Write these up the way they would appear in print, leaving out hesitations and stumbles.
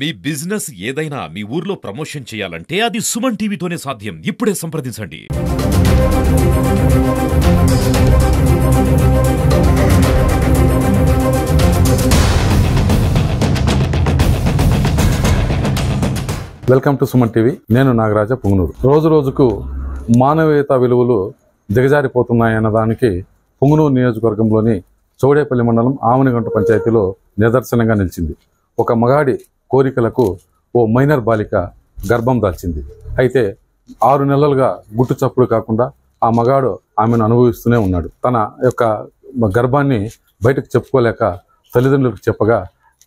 మీ business ఏదైనా మీ ఊర్లో promotion చేయాలంటే అది సుమన్ టీవీతోనే సాధ్యం. ఇప్పుడే సంప్రదించండి. Welcome to Suman TV. నేను నాగరాజ పుంగనూరు. రోజు రోజుకు మానవీయతా విలువలు దిగజారిపోతున్నాయన్న దానికి పుంగనూరు నియోజకవర్గంలోని చౌడేపల్లి మండలం ఆమనిగంట పంచాయతీలో నిదర్శనంగా నిలిచింది. ఒక మగాడి కోరికలకు ఓ మైనర్ బాలిక గర్భం దాల్చింది. అయితే 6 నెలలుగా గుట్టు చప్పుడు కాకుండా ఆ మగాడు ఆమెను అనుభవిస్తూనే ఉన్నాడు. తన యొక్క గర్భాన్ని బయటకు చెప్పుకోలేక తల్లిదండ్రులకు చెప్పగా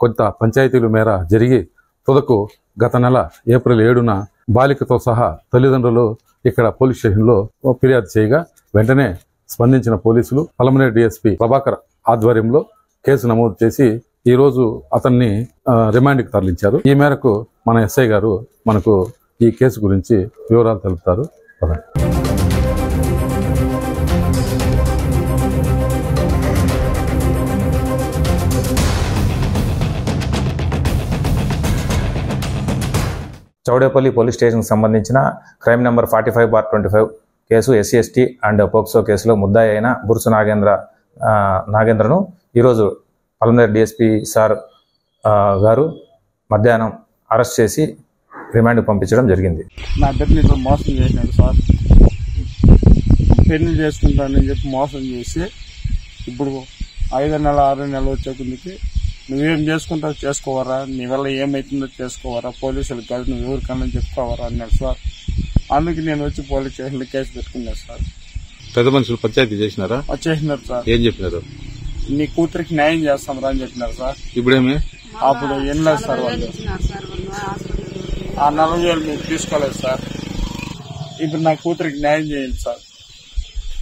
కొంత పంచాయతీల మేర జరిగి తుదకు గత నెల ఏప్రిల్ 7న బాలికతో సహా తల్లిదండ్రులు ఇక్కడ పోలీస్ స్టేషన్లో ఫిర్యాదు చేయగా వెంటనే స్పందించిన పోలీసులు పలమనేరు డిఎస్పీ ప్రభాకర్ ఆధ్వర్యంలో కేసు నమోదు చేసి ఈ రోజు అతన్ని రిమాండ్కి తరలించారు. ఈ మేరకు మన ఎస్ఐ గారు మనకు ఈ కేసు గురించి వివరాలు తెలుపుతారు. చౌడేపల్లి పోలీస్ స్టేషన్కి సంబంధించిన crime number 45/25 case SC/ST and POCSO కేసులో ముద్దాయి అయిన బురుసు నాగేంద్రను ఈరోజు పలమనేరు డిఎస్పీ సార్ గారు మధ్యాహ్నం అరెస్ట్ చేసి రిమాండ్కి పంపించడం జరిగింది. నా బిడ్డని ఇట్లా మోసం చేసినాడు సార్. పెళ్లి చేసుకుంటానని చెప్పి మోసం చేసి ఇప్పుడు 5 నెల 6 నెలలు వచ్చే కిందకి నువ్వేం చేసుకుంటావు చేసుకోవరా, నీ వల్ల ఏమవుతుందో చేసుకోవరా, పోలీసులకు కాదు నువ్వు ఎవరికన్నా చెప్పుకోవరా అన్నాడు సార్. అందుకు నేను వచ్చి పోలీస్ స్టేషన్లో కేసు పెట్టుకున్నాను సార్. పెద్ద మనుషులు పంచాయతీ చేసినారు సార్. ఏం చెప్పినారు? నీ కూతురికి న్యాయం చేస్తాం రా అని చెప్పినారు సార్. ఇప్పుడేమి అప్పుడు ఏం లేదు సార్, వాళ్ళు ఆ 40,000 మీరు తీసుకోలేదు సార్. ఇప్పుడు నా కూతురికి న్యాయం చేయండి సార్.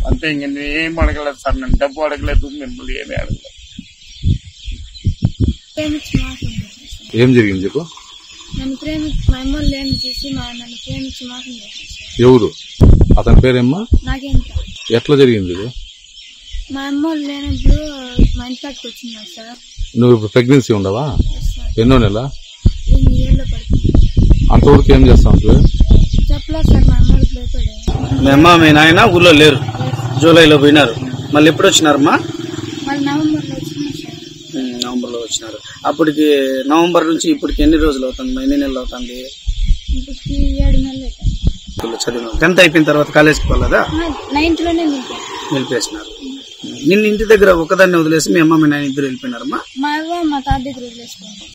అంతే, ఇంక నేను ఏం అడగలేదు సార్. నేను డబ్బు అడగలేదు, మిమ్మల్ని ఏమీ అడగలేదు. ఏం జరిగింది చెప్పు. ఎవరు అతని పేరేమ్మా? ఎట్లా జరిగింది ఇది? మా అమ్మ లేనప్పుడు మా ఇంటికి వచ్చిందా సార్. నువ్వు ఇప్పుడు ప్రెగ్నెన్సీ ఉండవా? ఎన్నో నెల? ఏళ్ళ అంతవరకు ఏం చేస్తావు? చెప్పలేదు సార్. మా అమ్మకి భయపడే. మీ అమ్మ మీ నాయన ఊర్లో లేరు, జూలైలో పోయినారు. మళ్ళీ ఎప్పుడు వచ్చినారమ్మా? వాళ్ళు నవంబర్లో వచ్చినారు సార్. నవంబర్లో వచ్చినారు. అప్పటికి నవంబర్ నుంచి ఇప్పటికి ఎన్ని రోజులు అవుతుంది, ఎన్ని నెలలు అవుతుంది? ఇప్పటికి 7 నెలలు అవుతుంది. చదివిన 10th అయిపోయిన తర్వాత కాలేజ్కి పోలేదా? 9th లోనే నిలిపేసినారు. నిన్న ఇంటి దగ్గర ఒకదాన్ని వదిలేసి మీ అమ్మ మీ నాయన ఇద్దరు వెళ్ళిపోయినారమ్మా? మా అవ్వ మా తాత దగ్గర వదిలేసుకుంటాం.